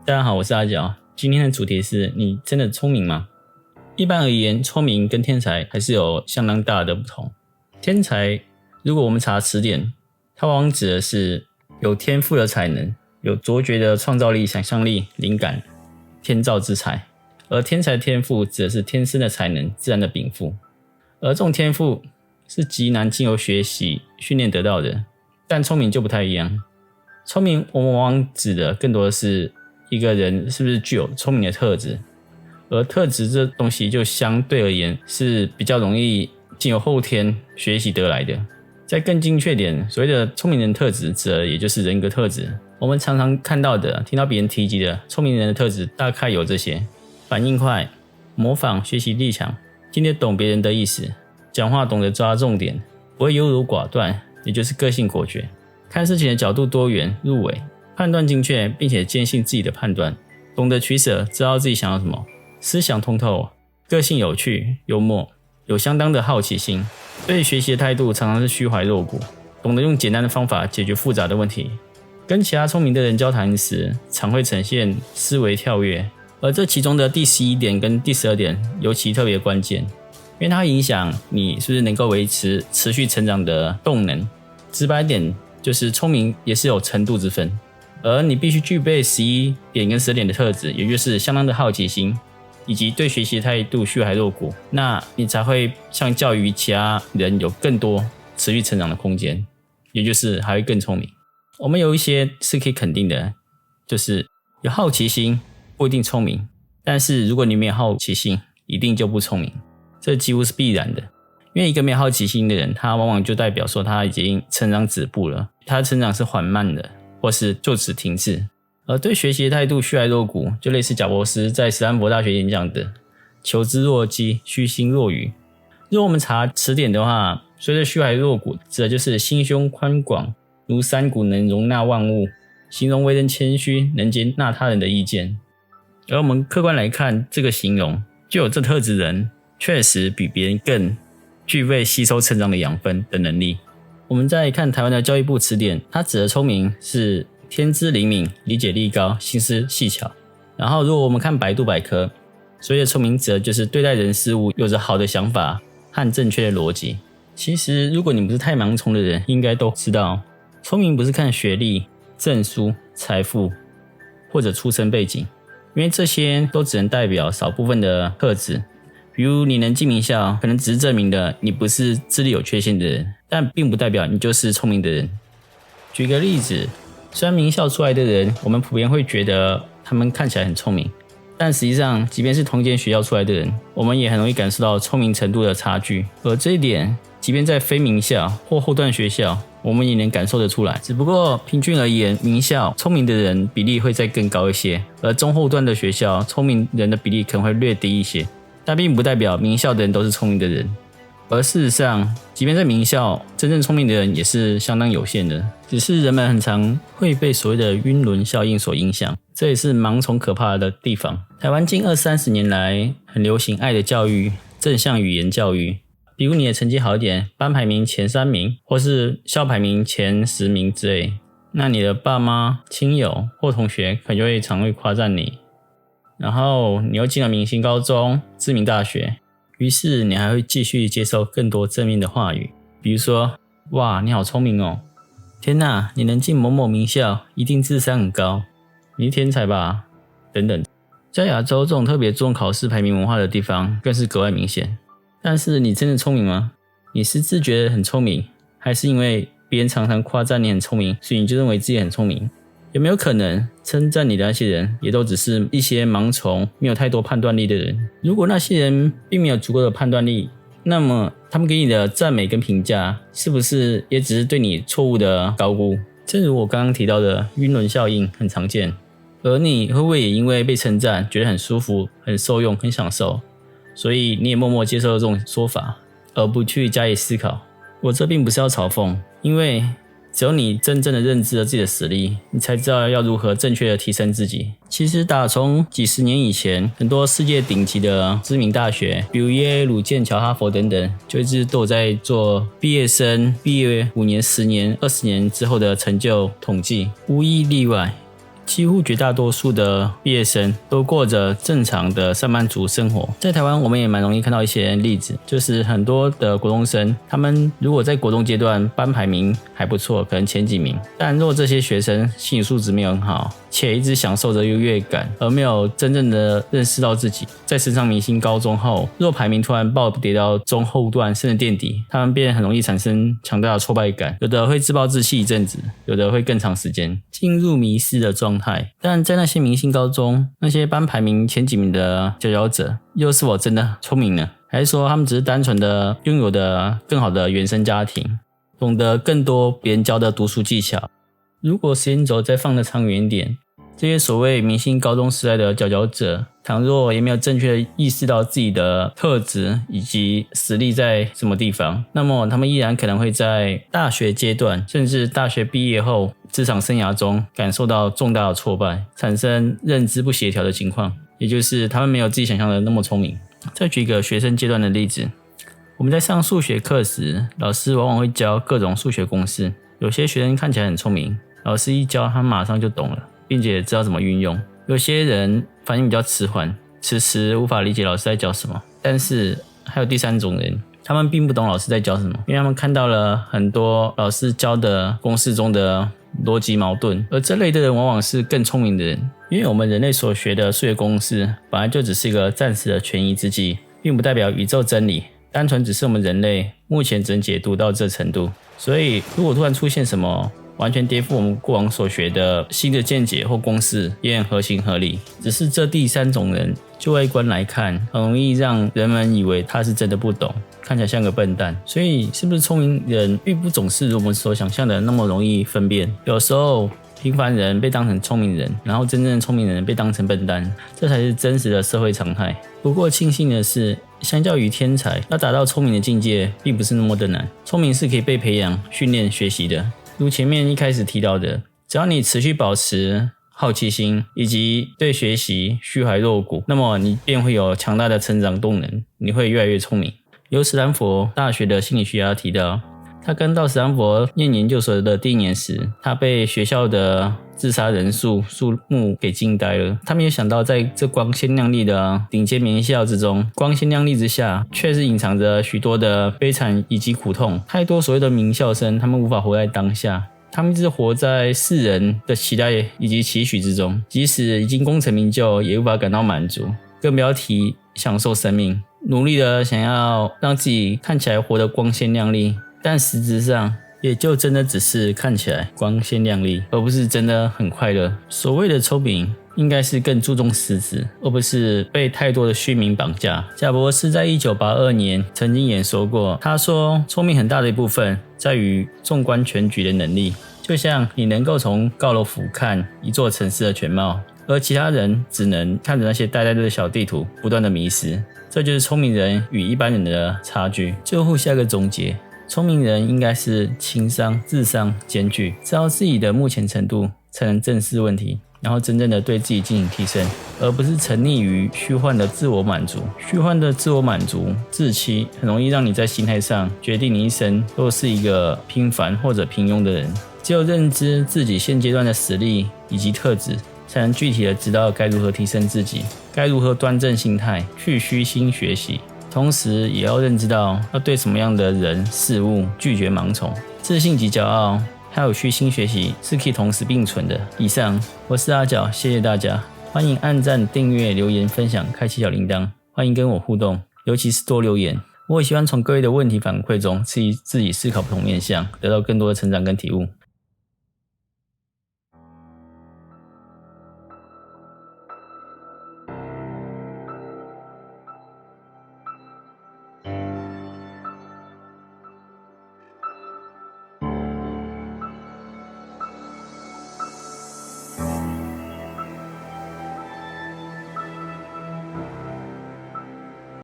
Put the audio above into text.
大家好，我是阿角。今天的主题是你真的聪明吗？一般而言，聪明跟天才还是有相当大的不同。天才，如果我们查词典，它往往指的是有天赋的才能，有卓绝的创造力、想象力、灵感、天造之才。而天才天赋指的是天生的才能、自然的禀赋。而这种天赋是极难经由学习训练得到的，但聪明就不太一样。聪明我们往往指的更多的是一个人是不是具有聪明的特质，而特质这东西就相对而言是比较容易经由后天学习得来的。再更精确点，所谓的聪明人特质指的也就是人格特质。我们常常看到的、听到别人提及的聪明人的特质大概有这些：反应快、模仿学习力强、听得懂别人的意思、讲话懂得抓重点、不会优柔寡断，也就是个性果决、看事情的角度多元入微、判断精确并且坚信自己的判断，懂得取舍，知道自己想要什么，思想通透，个性有趣幽默，有相当的好奇心，对学习的态度常常是虚怀若谷，懂得用简单的方法解决复杂的问题。跟其他聪明的人交谈时，常会呈现思维跳跃，而这其中的第11点跟第12点尤其特别关键，因为它会影响你是不是能够维持持续成长的动能。直白点就是聪明也是有程度之分，而你必须具备11点跟12点的特质，也就是相当的好奇心以及对学习的态度虚怀若谷，那你才会相较于其他人有更多持续成长的空间，也就是还会更聪明。我们有一些是可以肯定的，就是有好奇心不一定聪明，但是如果你没有好奇心一定就不聪明，这几乎是必然的。因为一个没有好奇心的人，他往往就代表说他已经成长止步了，他的成长是缓慢的，或是就此停滞。而对学习的态度虚怀若谷，就类似贾伯斯在斯坦福大学演讲的求知若饥，虚心若愚。如果我们查词典的话，所谓的虚怀若谷指的就是心胸宽广，如山谷能容纳万物，形容为人谦虚，能接纳他人的意见。而我们客观来看，这个形容具有这特质人确实比别人更具备吸收成长的养分的能力。我们再看台湾的教育部词典，它指的聪明是天资灵敏，理解力高，心思细巧。然后如果我们看百度百科，所谓的聪明者就是对待人事物有着好的想法和正确的逻辑。其实如果你不是太盲从的人，应该都知道聪明不是看学历、证书、财富或者出身背景，因为这些都只能代表少部分的特质。比如你能进名校，可能只是证明了你不是智力有缺陷的人，但并不代表你就是聪明的人。举个例子，虽然名校出来的人，我们普遍会觉得他们看起来很聪明，但实际上即便是同一间学校出来的人，我们也很容易感受到聪明程度的差距。而这一点即便在非名校或后段学校，我们也能感受得出来。只不过平均而言，名校聪明的人比例会再更高一些，而中后段的学校聪明人的比例可能会略低一些。但并不代表名校的人都是聪明的人，而事实上即便在名校，真正聪明的人也是相当有限的，只是人们很常会被所谓的晕轮效应所影响，这也是盲从可怕的地方。台湾近20-30年来很流行爱的教育、正向语言教育，比如你的成绩好一点，班排名前3名或是校排名前10名之类，那你的爸妈、亲友或同学可能就会常会夸赞你，然后你又进了明星高中、知名大学，于是你还会继续接受更多正面的话语，比如说哇你好聪明哦，天哪你能进某某名校一定智商很高，你是天才吧，等等。在亚洲这种特别注重考试排名文化的地方更是格外明显。但是你真的聪明吗？你是自觉得很聪明，还是因为别人常常夸赞你很聪明，所以你就认为自己很聪明？有没有可能称赞你的那些人也都只是一些盲从没有太多判断力的人？如果那些人并没有足够的判断力，那么他们给你的赞美跟评价是不是也只是对你错误的高估？正如我刚刚提到的晕轮效应很常见，而你会不会也因为被称赞觉得很舒服、很受用、很享受，所以你也默默接受了这种说法，而不去加以思考？我这并不是要嘲讽，因为只有你真正的认知了自己的实力，你才知道要如何正确的提升自己。其实打从几十年以前，很多世界顶级的知名大学，比如耶鲁、剑桥、哈佛等等，就一直都有在做毕业生毕业5年、10年、20年之后的成就统计，无一例外。几乎绝大多数的毕业生都过着正常的上班族生活。在台湾我们也蛮容易看到一些例子，就是很多的国中生，他们如果在国中阶段班排名还不错，可能前几名，但若这些学生心理素质没有很好，且一直享受着优越感，而没有真正的认识到自己，在升上明星高中后，若排名突然暴跌到中后段甚至垫底，他们便很容易产生强大的挫败感，有的会自暴自弃一阵子，有的会更长时间进入迷失的状态。但在那些明星高中，那些班排名前几名的佼佼者，又是否真的聪明呢？还是说他们只是单纯的拥有的更好的原生家庭，懂得更多别人教的读书技巧？如果时间轴再放得长远一点，这些所谓明星高中时代的佼佼者，倘若也没有正确的意识到自己的特质以及实力在什么地方，那么他们依然可能会在大学阶段甚至大学毕业后职场生涯中感受到重大的挫败，产生认知不协调的情况，也就是他们没有自己想象的那么聪明。再举一个学生阶段的例子，我们在上数学课时，老师往往会教各种数学公式，有些学生看起来很聪明，老师一教他马上就懂了，并且知道怎么运用。有些人反应比较迟缓，迟迟无法理解老师在教什么。但是还有第三种人，他们并不懂老师在教什么，因为他们看到了很多老师教的公式中的逻辑矛盾，而这类的人往往是更聪明的人。因为我们人类所学的数学公式本来就只是一个暂时的权宜之计，并不代表宇宙真理，单纯只是我们人类目前只能解读到这程度。所以如果突然出现什么完全颠覆我们过往所学的新的见解或公式，也很合情合理，只是这第三种人就外观来看，很容易让人们以为他是真的不懂，看起来像个笨蛋。所以是不是聪明人并不总是如我们所想象的那么容易分辨，有时候平凡人被当成聪明人，然后真正的聪明人被当成笨蛋，这才是真实的社会常态。不过庆幸的是，相较于天才，要达到聪明的境界并不是那么的难，聪明是可以被培养、训练、学习的。如前面一开始提到的，只要你持续保持好奇心以及对学习虚怀若谷，那么你便会有强大的成长动能，你会越来越聪明。由史丹佛大学的心理学家提到，他刚到史丹佛念研究所的第一年时，他被学校的自杀人数目给惊呆了。他没有想到，在这光鲜亮丽的顶尖名校之中，光鲜亮丽之下，却是隐藏着许多的悲惨以及苦痛。太多所谓的名校生，他们无法活在当下，他们一直活在世人的期待以及期许之中，即使已经功成名就，也无法感到满足，更不要提享受生命，努力的想要让自己看起来活得光鲜亮丽，但实质上也就真的只是看起来光鲜亮丽，而不是真的很快乐。所谓的聪明应该是更注重实质，而不是被太多的虚名绑架。贾博士在1982年曾经演说过，他说聪明很大的一部分在于纵观全局的能力，就像你能够从高楼俯瞰一座城市的全貌，而其他人只能看着那些呆呆的小地图不断的迷失。这就是聪明人与一般人的差距。最后下个总结，聪明人应该是情商、智商兼具，知道自己的目前程度，才能正视问题，然后真正的对自己进行提升，而不是沉溺于虚幻的自我满足。虚幻的自我满足、自欺，很容易让你在心态上决定你一生都是一个平凡或者平庸的人。只有认知自己现阶段的实力以及特质，才能具体的知道该如何提升自己，该如何端正心态，去虚心学习。同时也要认知到要对什么样的人事物拒绝盲从。自信及骄傲还有虚心学习是可以同时并存的。以上，我是阿角，谢谢大家，欢迎按赞、订阅、留言、分享、开启小铃铛，欢迎跟我互动，尤其是多留言。我也喜欢从各位的问题反馈中，自己思考不同面向，得到更多的成长跟体悟。